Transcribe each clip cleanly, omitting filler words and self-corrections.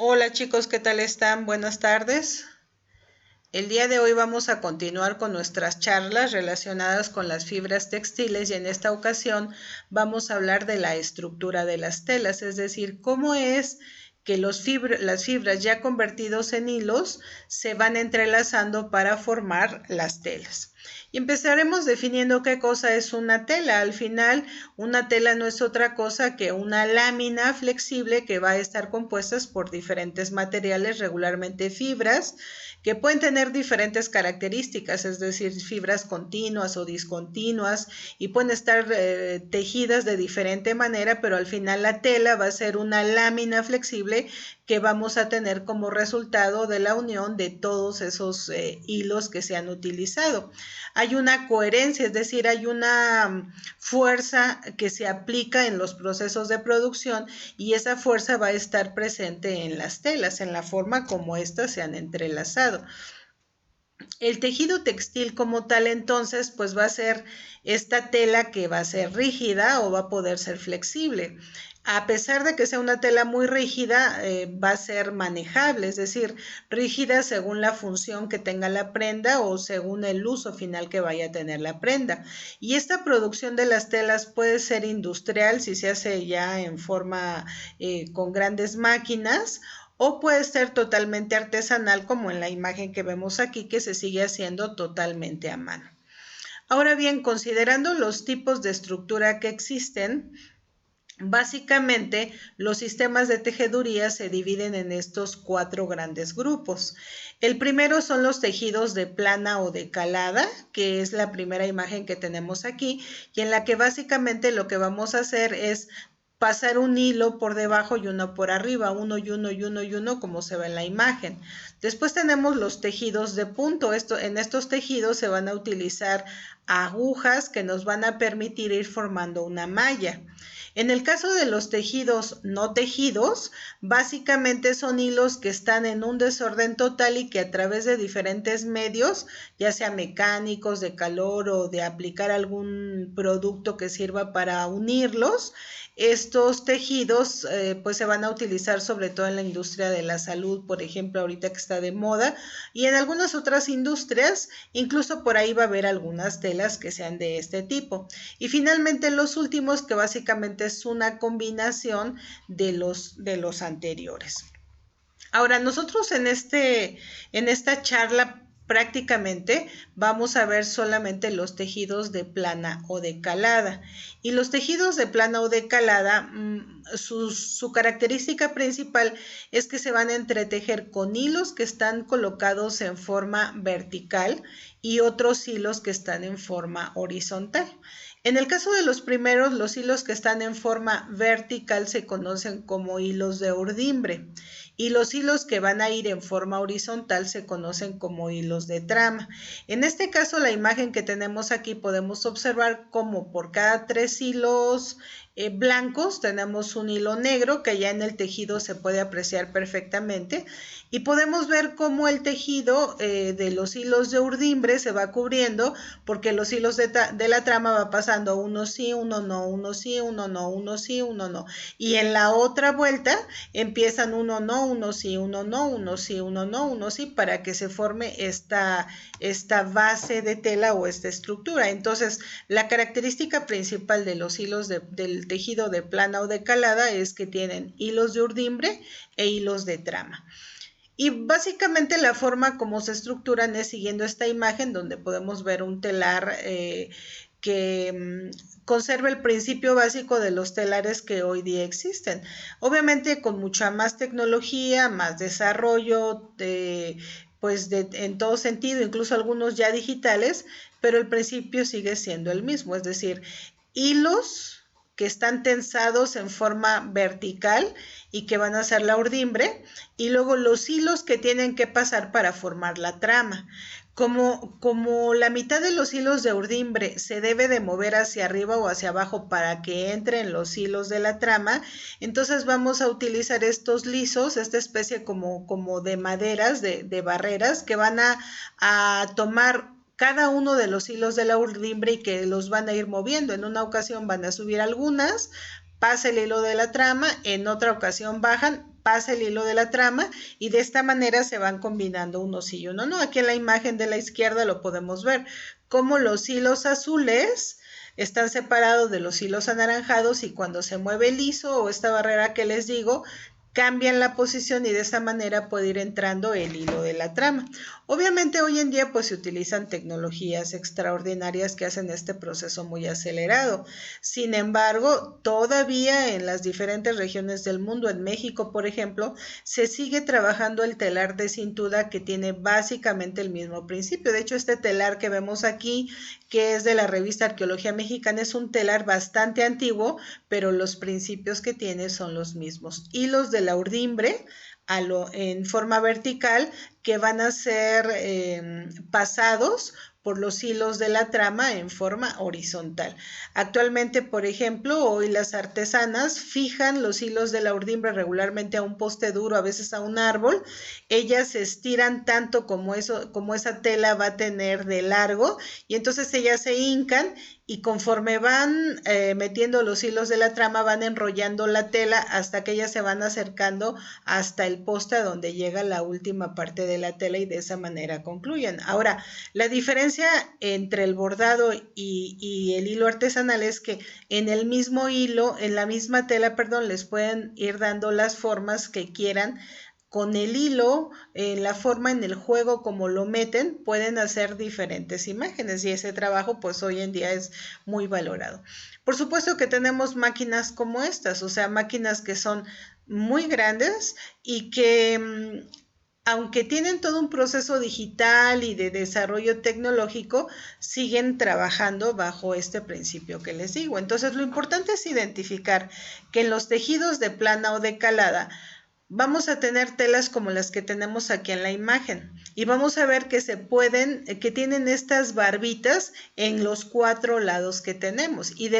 Hola chicos, ¿qué tal están? Buenas tardes. El día de hoy vamos a continuar con nuestras charlas relacionadas con las fibras textiles y en esta ocasión vamos a hablar de la estructura de las telas, es decir, cómo es que las fibras ya convertidos en hilos se van entrelazando para formar las telas. Y empezaremos definiendo qué cosa es una tela. Al final, una tela no es otra cosa que una lámina flexible que va a estar compuesta por diferentes materiales, regularmente fibras, que pueden tener diferentes características, es decir, fibras continuas o discontinuas, y pueden estar tejidas de diferente manera, pero al final la tela va a ser una lámina flexible que vamos a tener como resultado de la unión de todos esos hilos que se han utilizado. Hay una coherencia, es decir, hay una fuerza que se aplica en los procesos de producción y esa fuerza va a estar presente en las telas, en la forma como éstas se han entrelazado. El tejido textil como tal entonces pues va a ser esta tela que va a ser rígida o va a poder ser flexible. A pesar de que sea una tela muy rígida, va a ser manejable, es decir, rígida según la función que tenga la prenda o según el uso final que vaya a tener la prenda. Y esta producción de las telas puede ser industrial si se hace ya en forma con grandes máquinas, o puede ser totalmente artesanal como en la imagen que vemos aquí, que se sigue haciendo totalmente a mano. Ahora bien, considerando los tipos de estructura que existen, básicamente los sistemas de tejeduría se dividen en estos cuatro grandes grupos. El primero son los tejidos de plana o de calada, que es la primera imagen que tenemos aquí, y en la que básicamente lo que vamos a hacer es pasar un hilo por debajo y uno por arriba, uno y uno y uno y uno, como se ve en la imagen. Después tenemos los tejidos de punto. En estos tejidos se van a utilizar agujas que nos van a permitir ir formando una malla. En el caso de los tejidos no tejidos, básicamente son hilos que están en un desorden total y que a través de diferentes medios, ya sea mecánicos, de calor o de aplicar algún producto que sirva para unirlos, estos tejidos pues se van a utilizar sobre todo en la industria de la salud, por ejemplo, ahorita que está de moda, y en algunas otras industrias, incluso por ahí va a haber algunas telas que sean de este tipo. Y finalmente los últimos, que básicamente es una combinación de los anteriores. Ahora, nosotros en esta charla prácticamente vamos a ver solamente los tejidos de plana o de calada. Y los tejidos de plana o de calada, su característica principal es que se van a entretejer con hilos que están colocados en forma vertical y otros hilos que están en forma horizontal. En el caso de los primeros, los hilos que están en forma vertical se conocen como hilos de urdimbre y los hilos que van a ir en forma horizontal se conocen como hilos de trama. En este caso, la imagen que tenemos aquí podemos observar cómo por cada 3 hilos blancos tenemos un hilo negro que ya en el tejido se puede apreciar perfectamente, y podemos ver cómo el tejido de los hilos de urdimbre se va cubriendo porque los hilos de la trama va pasando uno sí, uno no, uno sí, uno no, uno sí, uno no, y en la otra vuelta empiezan uno no, uno sí, uno no, uno sí, uno no, uno sí, para que se forme esta base de tela o esta estructura. Entonces, la característica principal de los hilos del tejido de plana o de calada es que tienen hilos de urdimbre e hilos de trama. Y básicamente la forma como se estructuran es siguiendo esta imagen donde podemos ver un telar que conserva el principio básico de los telares que hoy día existen. Obviamente con mucha más tecnología, más desarrollo, en todo sentido, incluso algunos ya digitales, pero el principio sigue siendo el mismo, es decir, hilos que están tensados en forma vertical y que van a ser la urdimbre, y luego los hilos que tienen que pasar para formar la trama. Como la mitad de los hilos de urdimbre se debe de mover hacia arriba o hacia abajo para que entren los hilos de la trama, entonces vamos a utilizar estos lisos, esta especie como de maderas, de barreras, que van a tomar cada uno de los hilos de la urdimbre y que los van a ir moviendo. En una ocasión van a subir algunas, pasa el hilo de la trama, en otra ocasión bajan, pasa el hilo de la trama y de esta manera se van combinando uno sí y uno no. Aquí en la imagen de la izquierda lo podemos ver, cómo los hilos azules están separados de los hilos anaranjados y cuando se mueve el liso o esta barrera que les digo, cambian la posición y de esa manera puede ir entrando el hilo de la trama. Obviamente hoy en día pues se utilizan tecnologías extraordinarias que hacen este proceso muy acelerado. Sin embargo, todavía en las diferentes regiones del mundo, en México por ejemplo, se sigue trabajando el telar de cintura que tiene básicamente el mismo principio. De hecho, este telar que vemos aquí, que es de la revista Arqueología Mexicana, es un telar bastante antiguo, pero los principios que tiene son los mismos. Hilos de la urdimbre en forma vertical que van a ser pasados por los hilos de la trama en forma horizontal. Actualmente, por ejemplo, hoy las artesanas fijan los hilos de la urdimbre regularmente a un poste duro, a veces a un árbol. Ellas se estiran tanto como esa tela va a tener de largo y entonces ellas se hincan y conforme van metiendo los hilos de la trama van enrollando la tela hasta que ellas se van acercando hasta el poste a donde llega la última parte de la tela y de esa manera concluyen. Ahora, la diferencia entre el bordado y el hilo artesanal es que en el mismo hilo, en la misma tela, perdón, les pueden ir dando las formas que quieran. Con el hilo, la forma en el juego como lo meten, pueden hacer diferentes imágenes y ese trabajo pues hoy en día es muy valorado. Por supuesto que tenemos máquinas como estas, o sea, máquinas que son muy grandes y que aunque tienen todo un proceso digital y de desarrollo tecnológico, siguen trabajando bajo este principio que les digo. Entonces, lo importante es identificar que en los tejidos de plana o de calada vamos a tener telas como las que tenemos aquí en la imagen y vamos a ver que que tienen estas barbitas en los 4 lados que tenemos y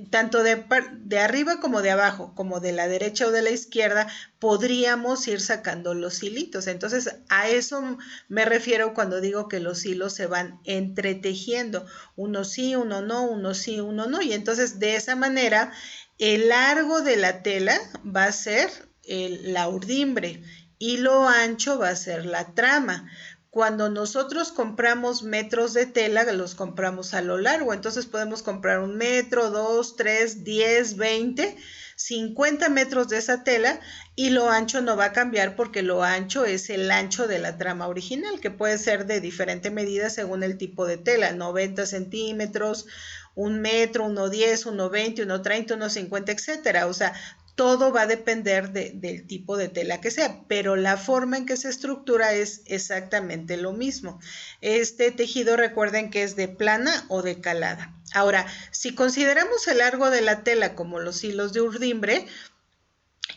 tanto de arriba como de abajo, como de la derecha o de la izquierda, podríamos ir sacando los hilitos. Entonces, a eso me refiero cuando digo que los hilos se van entretejiendo, uno sí, uno no, uno sí, uno no, y entonces de esa manera el largo de la tela va a ser la urdimbre y lo ancho va a ser la trama. Cuando nosotros compramos metros de tela, los compramos a lo largo, entonces podemos comprar 1 metro, 2, 3, 10, 20, 50 metros de esa tela y lo ancho no va a cambiar porque lo ancho es el ancho de la trama original, que puede ser de diferente medida según el tipo de tela, 90 centímetros, 1 metro, 1,10, 1,20, 1,30, 1,50, etcétera. O sea, todo va a depender del tipo de tela que sea, pero la forma en que se estructura es exactamente lo mismo. Este tejido, recuerden que es de plana o de calada. Ahora, si consideramos el largo de la tela como los hilos de urdimbre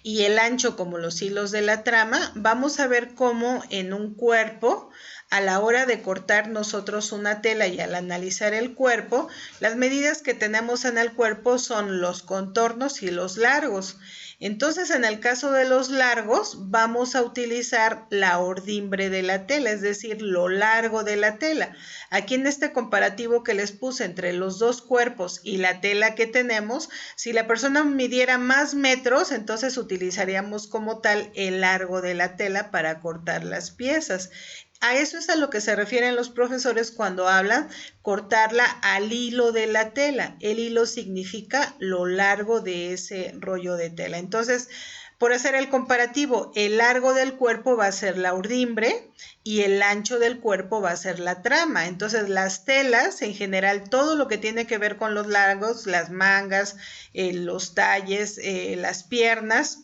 y el ancho como los hilos de la trama, vamos a ver cómo en un cuerpo, a la hora de cortar nosotros una tela y al analizar el cuerpo, las medidas que tenemos en el cuerpo son los contornos y los largos. Entonces, en el caso de los largos, vamos a utilizar la urdimbre de la tela, es decir, lo largo de la tela. Aquí en este comparativo que les puse entre los dos cuerpos y la tela que tenemos, si la persona midiera más metros, entonces utilizaríamos como tal el largo de la tela para cortar las piezas. A eso es a lo que se refieren los profesores cuando hablan cortarla al hilo de la tela. El hilo significa lo largo de ese rollo de tela. Entonces, por hacer el comparativo, el largo del cuerpo va a ser la urdimbre y el ancho del cuerpo va a ser la trama. Entonces, las telas, en general, todo lo que tiene que ver con los largos, las mangas, los talles, las piernas,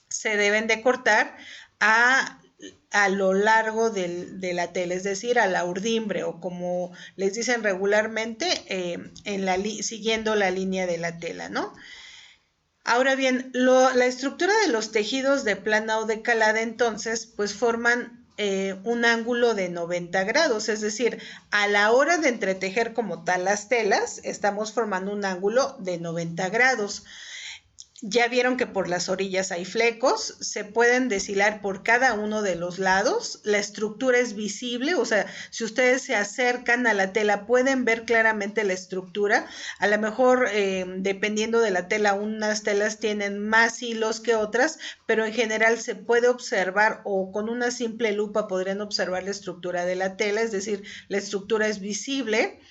se deben de cortar a lo largo de la tela, es decir, a la urdimbre o como les dicen regularmente, siguiendo la línea de la tela, ¿no? Ahora bien, la estructura de los tejidos de plana o de calada entonces pues forman un ángulo de 90 grados, es decir, a la hora de entretejer como tal las telas, estamos formando un ángulo de 90 grados. Ya vieron que por las orillas hay flecos, se pueden deshilar por cada uno de los lados, la estructura es visible, o sea, si ustedes se acercan a la tela pueden ver claramente la estructura, a lo mejor dependiendo de la tela, unas telas tienen más hilos que otras, pero en general se puede observar o con una simple lupa podrían observar la estructura de la tela, es decir, la estructura es visible.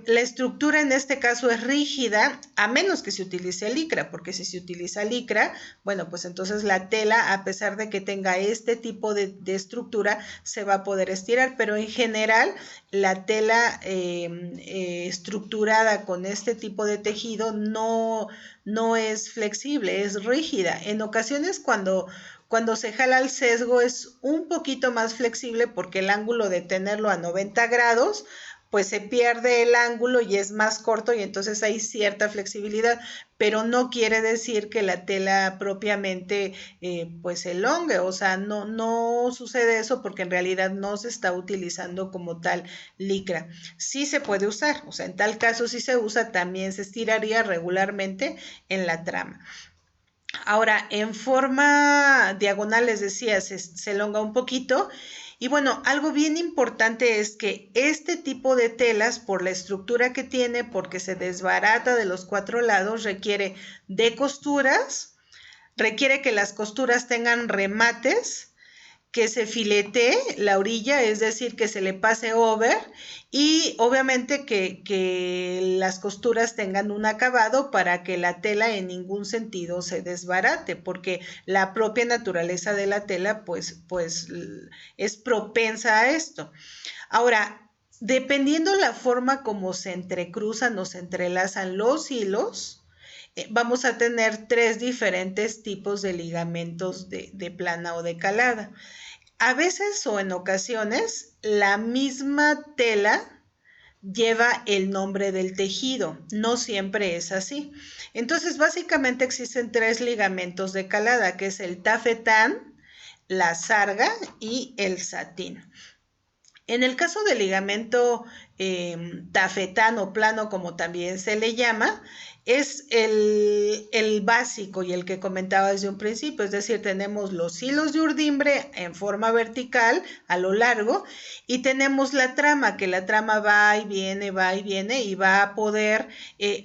La estructura en este caso es rígida, a menos que se utilice licra, porque si se utiliza licra, bueno, pues entonces la tela, a pesar de que tenga este tipo de estructura, se va a poder estirar, pero en general la tela estructurada con este tipo de tejido no es flexible, es rígida. En ocasiones cuando se jala el sesgo es un poquito más flexible porque el ángulo de tenerlo a 90 grados, pues se pierde el ángulo y es más corto y entonces hay cierta flexibilidad, pero no quiere decir que la tela propiamente pues se elongue, o sea, no sucede eso porque en realidad no se está utilizando como tal licra. Sí se puede usar, o sea, en tal caso si se usa también se estiraría regularmente en la trama. Ahora, en forma diagonal, les decía, se elonga un poquito. Y bueno, algo bien importante es que este tipo de telas, por la estructura que tiene, porque se desbarata de los 4 lados, requiere de costuras, requiere que las costuras tengan remates, que se filetee la orilla, es decir, que se le pase over y obviamente que las costuras tengan un acabado para que la tela en ningún sentido se desbarate, porque la propia naturaleza de la tela pues es propensa a esto. Ahora, dependiendo la forma como se entrecruzan o se entrelazan los hilos, vamos a tener 3 diferentes tipos de ligamentos de plana o de calada. A veces o en ocasiones la misma tela lleva el nombre del tejido, no siempre es así. Entonces básicamente existen 3 ligamentos de calada, que es el tafetán, la sarga y el satín. En el caso del ligamento tafetán o plano, como también se le llama, es el básico y el que comentaba desde un principio, es decir, tenemos los hilos de urdimbre en forma vertical a lo largo y tenemos la trama, que la trama va y viene y va a poder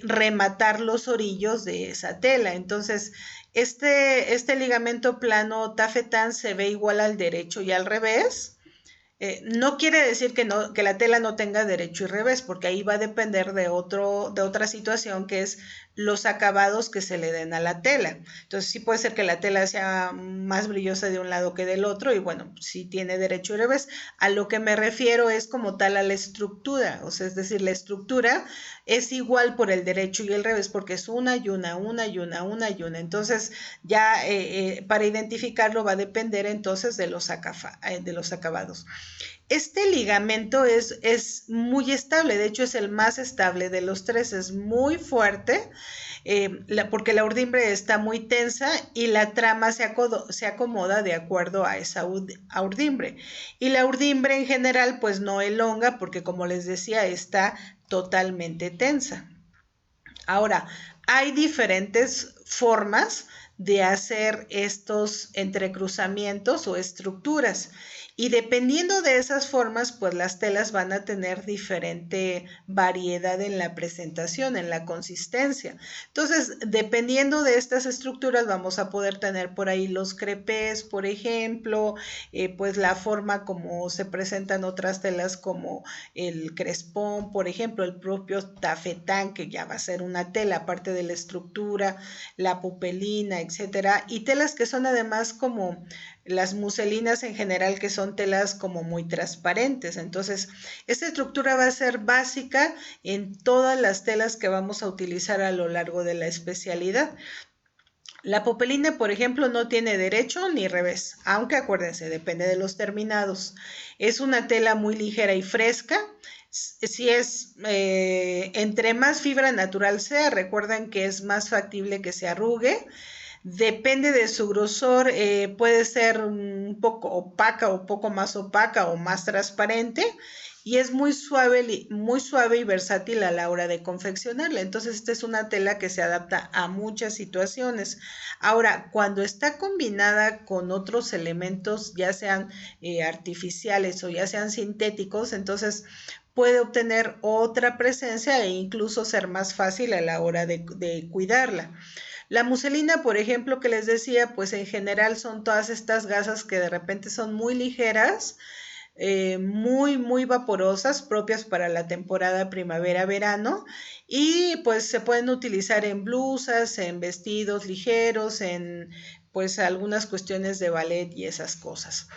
rematar los orillos de esa tela. Entonces, este ligamento plano tafetán se ve igual al derecho y al revés. No quiere decir que la tela no tenga derecho y revés, porque ahí va a depender de otra situación, que es los acabados que se le den a la tela. Entonces sí puede ser que la tela sea más brillosa de un lado que del otro y bueno, sí tiene derecho y revés. A lo que me refiero es como tal a la estructura, o sea, es decir, la estructura es igual por el derecho y el revés porque es una y una. Entonces ya para identificarlo va a depender entonces de los acabados. Este ligamento es muy estable, de hecho es el más estable de los 3, es muy fuerte porque la urdimbre está muy tensa y la trama se acomoda de acuerdo a esa urdimbre. Y la urdimbre en general pues no elonga porque como les decía está totalmente tensa. Ahora, hay diferentes formas de hacer estos entrecruzamientos o estructuras. Y dependiendo de esas formas, pues las telas van a tener diferente variedad en la presentación, en la consistencia. Entonces, dependiendo de estas estructuras, vamos a poder tener por ahí los crepés, por ejemplo, pues la forma como se presentan otras telas como el crespón, por ejemplo, el propio tafetán, que ya va a ser una tela, aparte de la estructura, la pupelina, etcétera, y telas que son además como las muselinas en general, que son telas como muy transparentes. Entonces, esta estructura va a ser básica en todas las telas que vamos a utilizar a lo largo de la especialidad. La pupelina, por ejemplo, no tiene derecho ni revés, aunque acuérdense, depende de los terminados. Es una tela muy ligera y fresca. Si es entre más fibra natural sea, recuerden que es más factible que se arrugue. Depende de su grosor, puede ser un poco opaca o poco más opaca o más transparente. y es muy suave y versátil a la hora de confeccionarla. Entonces, esta es una tela que se adapta a muchas situaciones. Ahora, cuando está combinada con otros elementos, ya sean artificiales o ya sean sintéticos, entonces puede obtener otra presencia e incluso ser más fácil a la hora de cuidarla. La muselina, por ejemplo, que les decía, pues en general son todas estas gasas que de repente son muy ligeras, muy vaporosas, propias para la temporada primavera-verano, y pues se pueden utilizar en blusas, en vestidos ligeros, en pues algunas cuestiones de ballet y esas cosas.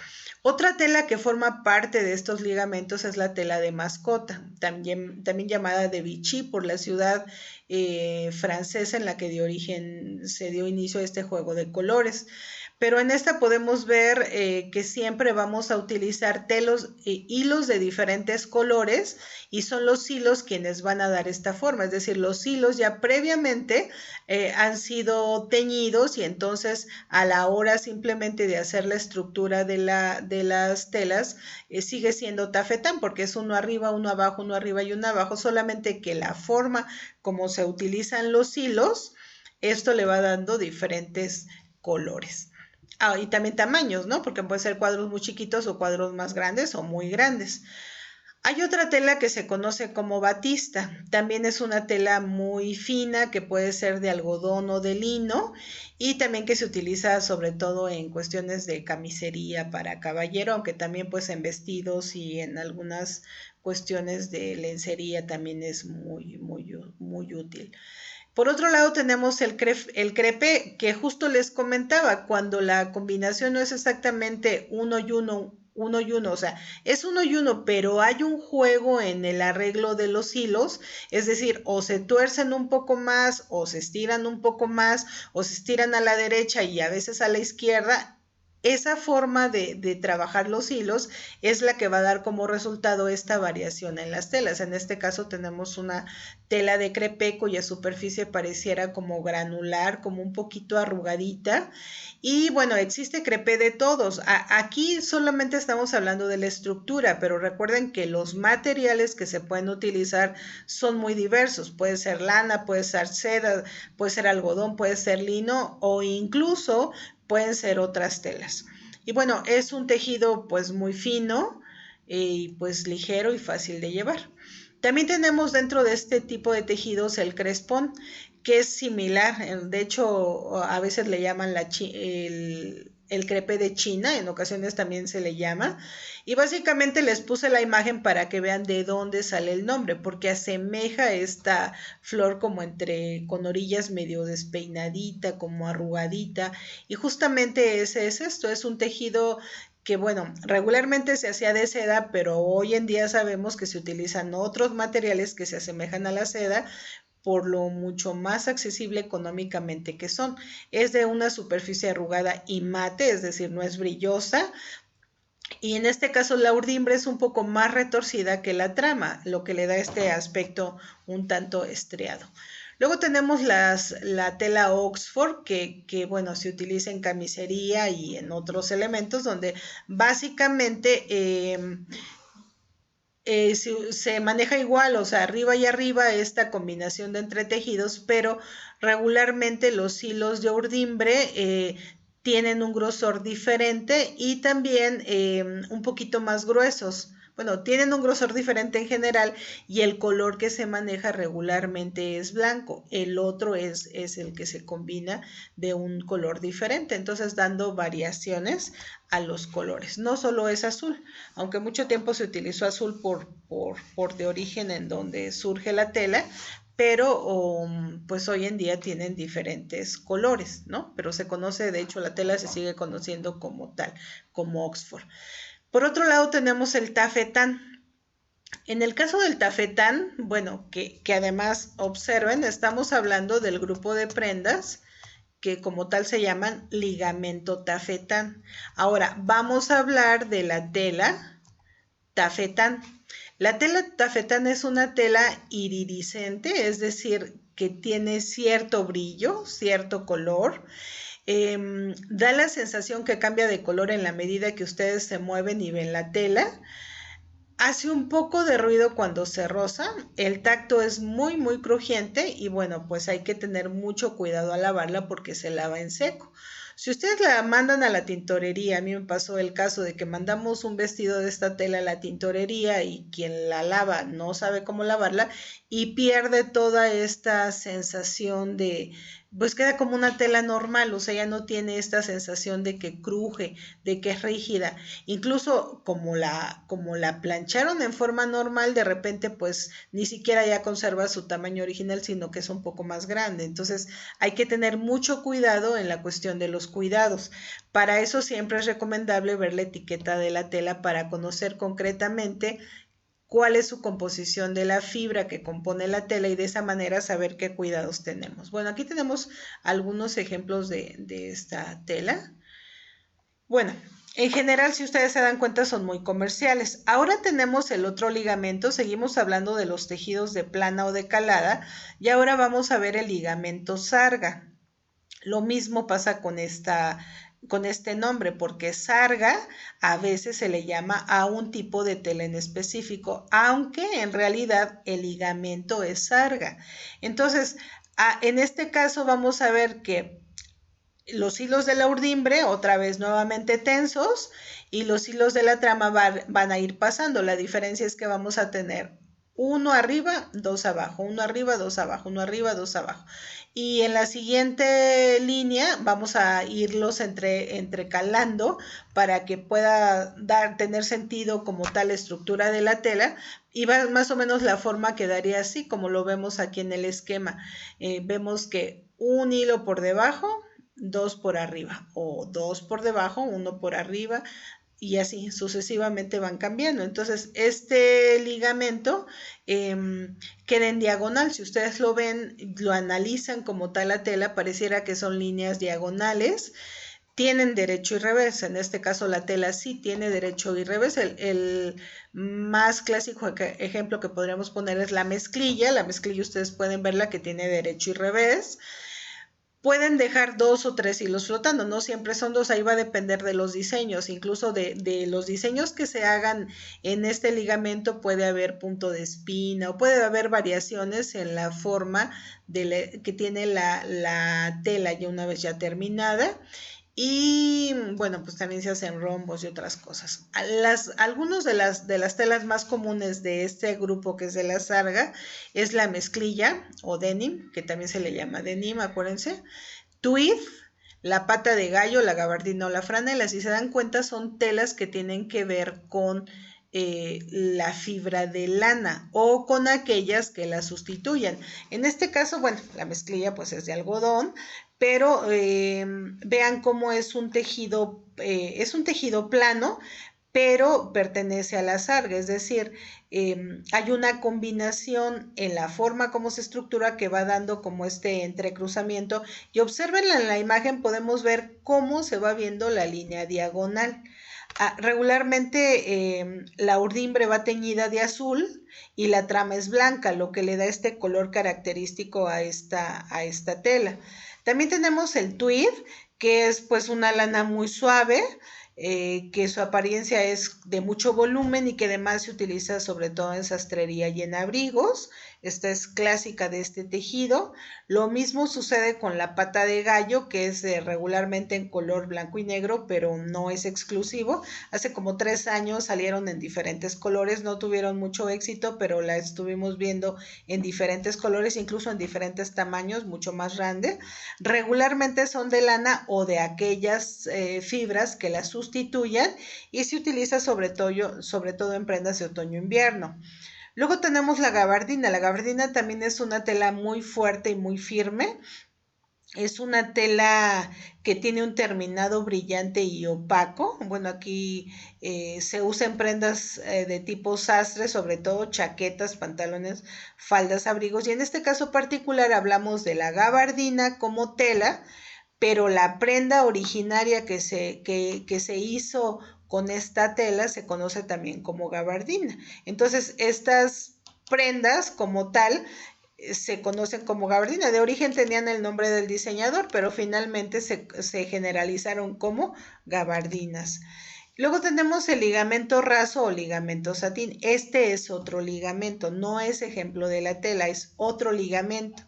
Otra tela que forma parte de estos ligamentos es la tela de mascota, también llamada de Vichy por la ciudad francesa en la que se dio inicio a este juego de colores. Pero en esta podemos ver que siempre vamos a utilizar hilos de diferentes colores, y son los hilos quienes van a dar esta forma, es decir, los hilos ya previamente han sido teñidos, y entonces a la hora simplemente de hacer la estructura de las telas sigue siendo tafetán, porque es uno arriba, uno abajo, uno arriba y uno abajo, solamente que la forma como se utilizan los hilos, esto le va dando diferentes colores. Y también tamaños, ¿no? Porque pueden ser cuadros muy chiquitos o cuadros más grandes o muy grandes. Hay otra tela que se conoce como batista. También es una tela muy fina que puede ser de algodón o de lino, y también que se utiliza sobre todo en cuestiones de camisería para caballero, aunque también pues en vestidos y en algunas cuestiones de lencería también es muy útil. Por otro lado tenemos el crepé, que justo les comentaba, cuando la combinación no es exactamente uno y uno, o sea, es uno y uno, pero hay un juego en el arreglo de los hilos, es decir, o se tuercen un poco más, o se estiran un poco más, o se estiran a la derecha y a veces a la izquierda. Esa forma de trabajar los hilos es la que va a dar como resultado esta variación en las telas. En este caso tenemos una tela de crepé cuya superficie pareciera como granular, como un poquito arrugadita. Y bueno, existe crepé de todos. Aquí solamente estamos hablando de la estructura, pero recuerden que los materiales que se pueden utilizar son muy diversos. Puede ser lana, puede ser seda, puede ser algodón, puede ser lino, o incluso pueden ser otras telas. Y bueno, es un tejido pues muy fino y pues ligero y fácil de llevar. También tenemos dentro de este tipo de tejidos el crespón, que es similar. De hecho, a veces le llaman el crepé de China, en ocasiones también se le llama. Y básicamente les puse la imagen para que vean de dónde sale el nombre, porque asemeja esta flor como con orillas medio despeinadita, como arrugadita. Y justamente ese es esto, es un tejido que bueno, regularmente se hacía de seda, pero hoy en día sabemos que se utilizan otros materiales que se asemejan a la seda, por lo mucho más accesible económicamente que son. Es de una superficie arrugada y mate, es decir, no es brillosa. Y en este caso la urdimbre es un poco más retorcida que la trama, lo que le da este aspecto un tanto estriado. Luego tenemos la tela Oxford, bueno, se utiliza en camisería y en otros elementos, donde básicamente se maneja igual, o sea, arriba y arriba esta combinación de entretejidos, pero regularmente los hilos de urdimbre tienen un grosor diferente y también un poquito más gruesos. Bueno, tienen un grosor diferente en general, y el color que se maneja regularmente es blanco. El otro es el que se combina de un color diferente, entonces dando variaciones a los colores. No solo es azul, aunque mucho tiempo se utilizó azul por de origen en donde surge la tela, pero pues hoy en día tienen diferentes colores, ¿no? Pero se conoce, de hecho la tela se sigue conociendo como tal, como Oxford. Por otro lado tenemos el tafetán. En el caso del tafetán, bueno, que además observen, estamos hablando del grupo de prendas que como tal se llaman ligamento tafetán. Ahora vamos a hablar de la tela tafetán. La tela tafetán es una tela iridiscente, es decir, que tiene cierto brillo, cierto color. Da la sensación que cambia de color en la medida que ustedes se mueven y ven la tela. Hace un poco de ruido cuando se roza, el tacto es muy crujiente y bueno, pues hay que tener mucho cuidado al lavarla porque se lava en seco. Si ustedes la mandan a la tintorería, a mí me pasó el caso de que mandamos un vestido de esta tela a la tintorería y quien la lava no sabe cómo lavarla y pierde toda esta sensación de, pues queda como una tela normal, o sea, ya no tiene esta sensación de que cruje, de que es rígida. Incluso como la plancharon en forma normal, de repente pues ni siquiera ya conserva su tamaño original, sino que es un poco más grande. Entonces hay que tener mucho cuidado en la cuestión de los cuidados. Para eso siempre es recomendable ver la etiqueta de la tela para conocer concretamente cuál es su composición de la fibra que compone la tela y de esa manera saber qué cuidados tenemos. Bueno, aquí tenemos algunos ejemplos de esta tela. Bueno, en general, si ustedes se dan cuenta, son muy comerciales. Ahora tenemos el otro ligamento, seguimos hablando de los tejidos de plana o de calada, y ahora vamos a ver el ligamento sarga. Lo mismo pasa con este nombre, porque sarga a veces se le llama a un tipo de tela en específico, aunque en realidad el ligamento es sarga. Entonces, en este caso vamos a ver que los hilos de la urdimbre, otra vez nuevamente tensos, y los hilos de la trama van a ir pasando. La diferencia es que vamos a tener uno arriba, dos abajo, uno arriba, dos abajo, uno arriba, dos abajo. Y en la siguiente línea vamos a irlos entrecalando para que pueda tener sentido como tal estructura de la tela. Y más o menos la forma quedaría así, como lo vemos aquí en el esquema. Vemos que un hilo por debajo, dos por arriba, o dos por debajo, uno por arriba, y así sucesivamente van cambiando. Entonces, este ligamento queda en diagonal. Si ustedes lo ven, lo analizan como tal la tela, pareciera que son líneas diagonales. Tienen derecho y revés. En este caso, la tela sí tiene derecho y revés. El más clásico ejemplo que podríamos poner es la mezclilla. La mezclilla ustedes pueden verla que tiene derecho y revés. Pueden dejar dos o tres hilos flotando, no siempre son dos, ahí va a depender de los diseños, incluso de los diseños que se hagan en este ligamento puede haber punto de espina o puede haber variaciones en la forma que tiene la tela ya una vez ya terminada. Y bueno, pues también se hacen rombos y otras cosas. Algunos de las telas más comunes de este grupo que es de la sarga es la mezclilla o denim, que también se le llama denim, acuérdense. Tweed, la pata de gallo, la gabardina o la franela. Si se dan cuenta, son telas que tienen que ver con la fibra de lana o con aquellas que la sustituyan. En este caso, bueno, la mezclilla pues es de algodón, pero vean cómo es un tejido plano, pero pertenece a la sarga, es decir, hay una combinación en la forma como se estructura que va dando como este entrecruzamiento y observen en la imagen podemos ver cómo se va viendo la línea diagonal. Regularmente la urdimbre va teñida de azul y la trama es blanca, lo que le da este color característico a esta tela. También tenemos el tweed, que es pues una lana muy suave, que su apariencia es de mucho volumen y que además se utiliza sobre todo en sastrería y en abrigos. Esta es clásica de este tejido. Lo mismo sucede con la pata de gallo, que es regularmente en color blanco y negro, pero no es exclusivo. Hace como 3 años salieron en diferentes colores, no tuvieron mucho éxito, pero la estuvimos viendo en diferentes colores, incluso en diferentes tamaños, mucho más grande. Regularmente son de lana o de aquellas fibras que la sustituyan y se utiliza sobre todo en prendas de otoño-invierno. Luego tenemos la gabardina. La gabardina también es una tela muy fuerte y muy firme. Es una tela que tiene un terminado brillante y opaco. Bueno, aquí se usa en prendas de tipo sastre, sobre todo chaquetas, pantalones, faldas, abrigos. Y en este caso particular hablamos de la gabardina como tela, pero la prenda originaria que se hizo con esta tela se conoce también como gabardina. Entonces, estas prendas como tal se conocen como gabardina. De origen tenían el nombre del diseñador, pero finalmente se generalizaron como gabardinas. Luego tenemos el ligamento raso o ligamento satín. Este es otro ligamento, no es ejemplo de la tela, es otro ligamento.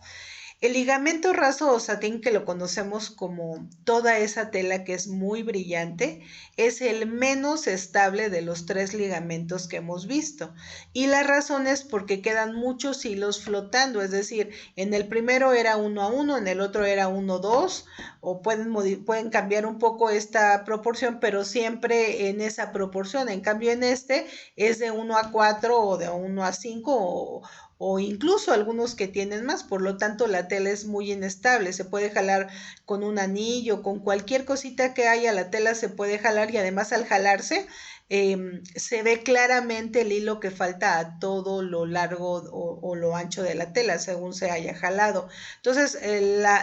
El ligamento raso o satín, que lo conocemos como toda esa tela que es muy brillante, es el menos estable de los tres ligamentos que hemos visto. Y la razón es porque quedan muchos hilos flotando, es decir, en el primero era 1:1, en el otro era 1:2, o pueden cambiar un poco esta proporción, pero siempre en esa proporción. En cambio, en este es de 1:4 o de 1:5 o incluso algunos que tienen más, por lo tanto la tela es muy inestable, se puede jalar con un anillo, con cualquier cosita que haya, la tela se puede jalar y además al jalarse se ve claramente el hilo que falta a todo lo largo o lo ancho de la tela según se haya jalado. Entonces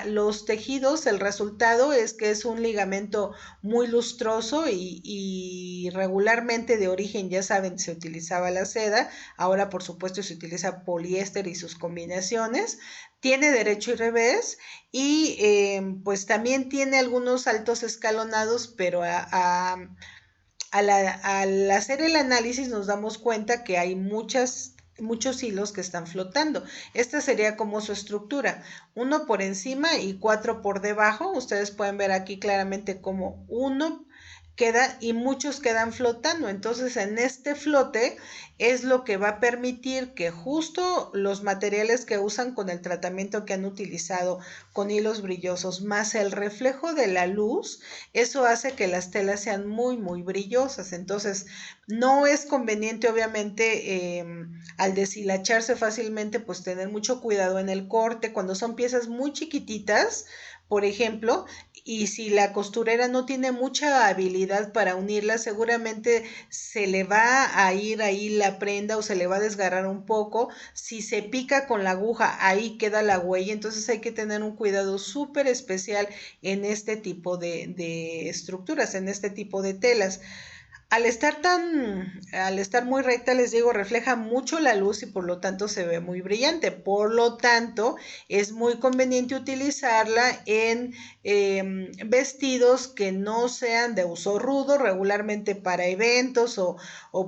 los tejidos, el resultado es que es un ligamento muy lustroso y regularmente de origen, ya saben, se utilizaba la seda, ahora por supuesto se utiliza poliéster y sus combinaciones, tiene derecho y revés y pues también tiene algunos saltos escalonados, pero al hacer el análisis nos damos cuenta que hay muchos hilos que están flotando. Esta sería como su estructura, uno por encima y 4 por debajo. Ustedes pueden ver aquí claramente como uno queda y muchos quedan flotando. Entonces en este flote es lo que va a permitir que justo los materiales que usan con el tratamiento que han utilizado con hilos brillosos más el reflejo de la luz, eso hace que las telas sean muy muy brillosas. Entonces no es conveniente obviamente al deshilacharse fácilmente pues tener mucho cuidado en el corte cuando son piezas muy chiquititas, por ejemplo, y si la costurera no tiene mucha habilidad para unirla, seguramente se le va a ir ahí la prenda o se le va a desgarrar un poco. Si se pica con la aguja, ahí queda la huella, entonces hay que tener un cuidado súper especial en este tipo de estructuras, en este tipo de telas. Al estar muy recta, les digo, refleja mucho la luz y por lo tanto se ve muy brillante. Por lo tanto, es muy conveniente utilizarla en vestidos que no sean de uso rudo, regularmente para eventos o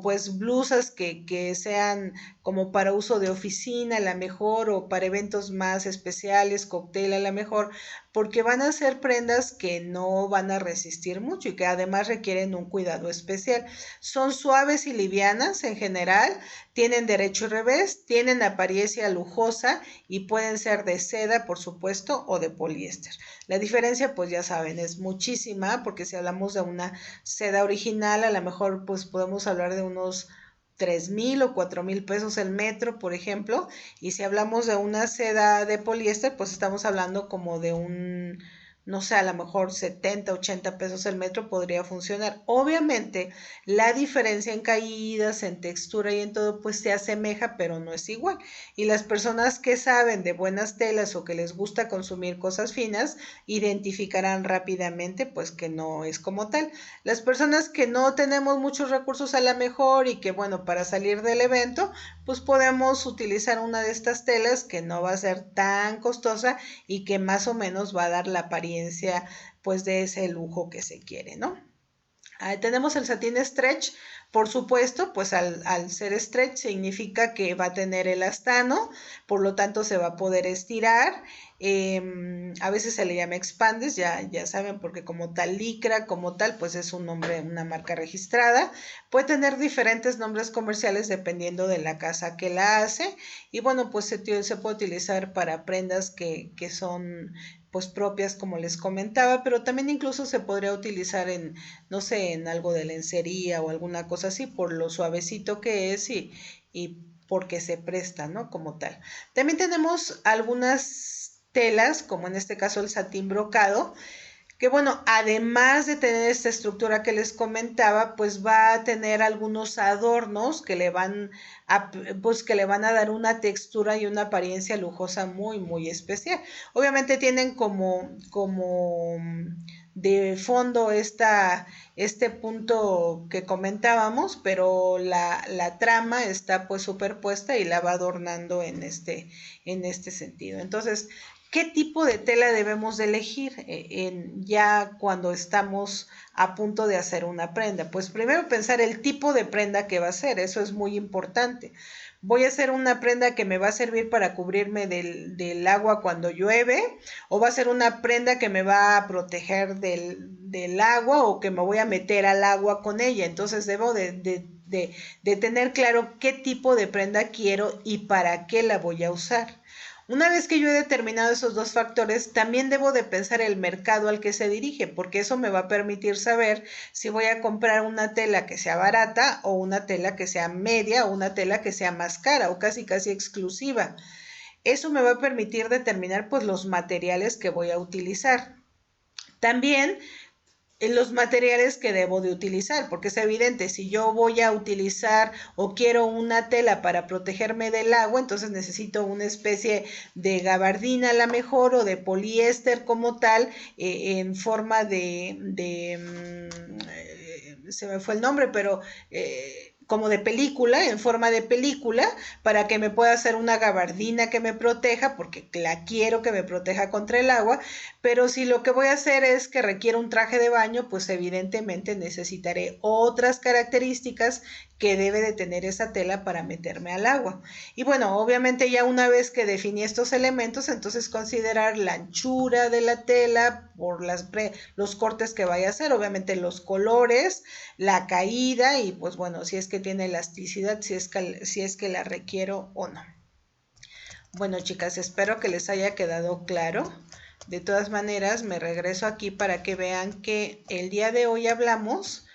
pues blusas que sean como para uso de oficina a la mejor o para eventos más especiales, cóctel a la mejor, porque van a ser prendas que no van a resistir mucho y que además requieren un cuidado especial. Son suaves y livianas en general, tienen derecho y revés, tienen apariencia lujosa y pueden ser de seda, por supuesto, o de poliéster. La diferencia, pues ya saben, es muchísima, porque si hablamos de una seda original, a lo mejor pues podemos hablar de unos 3,000 o 4,000 pesos el metro, por ejemplo, y si hablamos de una seda de poliéster, pues estamos hablando como de un, no sé, a lo mejor 70, 80 pesos el metro podría funcionar. Obviamente, la diferencia en caídas, en textura y en todo, pues se asemeja, pero no es igual. Y las personas que saben de buenas telas o que les gusta consumir cosas finas, identificarán rápidamente, pues que no es como tal. Las personas que no tenemos muchos recursos a la mejor y que, bueno, para salir del evento, pues podemos utilizar una de estas telas que no va a ser tan costosa y que más o menos va a dar la apariencia pues de ese lujo que se quiere, ¿no? Tenemos el satín stretch, por supuesto, pues al ser stretch significa que va a tener elastano, por lo tanto se va a poder estirar. A veces se le llama expandes, ya saben, porque como tal licra, como tal, pues es un nombre, una marca registrada. Puede tener diferentes nombres comerciales dependiendo de la casa que la hace. Y bueno, pues se puede utilizar para prendas que son pues propias como les comentaba, pero también incluso se podría utilizar en, no sé, en algo de lencería o alguna cosa así por lo suavecito que es y porque se presta, ¿no? Como tal. También tenemos algunas telas, como en este caso el satín brocado, que bueno, además de tener esta estructura que les comentaba, pues va a tener algunos adornos que le van pues que le van a dar una textura y una apariencia lujosa muy, muy especial. Obviamente tienen como de fondo este punto que comentábamos, pero la trama está pues superpuesta y la va adornando en este sentido. Entonces, ¿Qué tipo de tela debemos de elegir ya cuando estamos a punto de hacer una prenda? Pues primero pensar el tipo de prenda que va a ser, eso es muy importante. ¿Voy a hacer una prenda que me va a servir para cubrirme del agua cuando llueve? ¿O va a ser una prenda que me va a proteger del agua o que me voy a meter al agua con ella? Entonces debo de tener claro qué tipo de prenda quiero y para qué la voy a usar. Una vez que yo he determinado esos dos factores, también debo de pensar el mercado al que se dirige, porque eso me va a permitir saber si voy a comprar una tela que sea barata o una tela que sea media o una tela que sea más cara o casi exclusiva. Eso me va a permitir determinar pues los materiales que voy a utilizar. También en los materiales que debo de utilizar, porque es evidente, si yo voy a utilizar o quiero una tela para protegerme del agua, entonces necesito una especie de gabardina a la mejor o de poliéster como tal, en forma se me fue el nombre, pero como de película, en forma de película, para que me pueda hacer una gabardina que me proteja, porque la quiero que me proteja contra el agua, pero si lo que voy a hacer es que requiere un traje de baño, pues evidentemente necesitaré otras características que debe de tener esa tela para meterme al agua. Y bueno, obviamente ya una vez que definí estos elementos, entonces considerar la anchura de la tela por los cortes que vaya a hacer, obviamente los colores, la caída y pues bueno, si es que tiene elasticidad, si es que la requiero o no. Bueno, chicas, espero que les haya quedado claro. De todas maneras, me regreso aquí para que vean que el día de hoy hablamos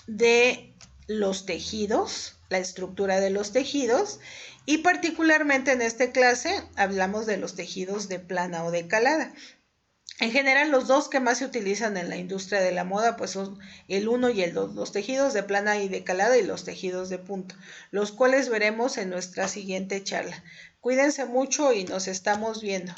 de los tejidos, la estructura de los tejidos, y particularmente en esta clase hablamos de los tejidos de plana o de calada. En general, los dos que más se utilizan en la industria de la moda pues son el 1 y el 2, los tejidos de plana y de calada y los tejidos de punto, los cuales veremos en nuestra siguiente charla. Cuídense mucho y nos estamos viendo.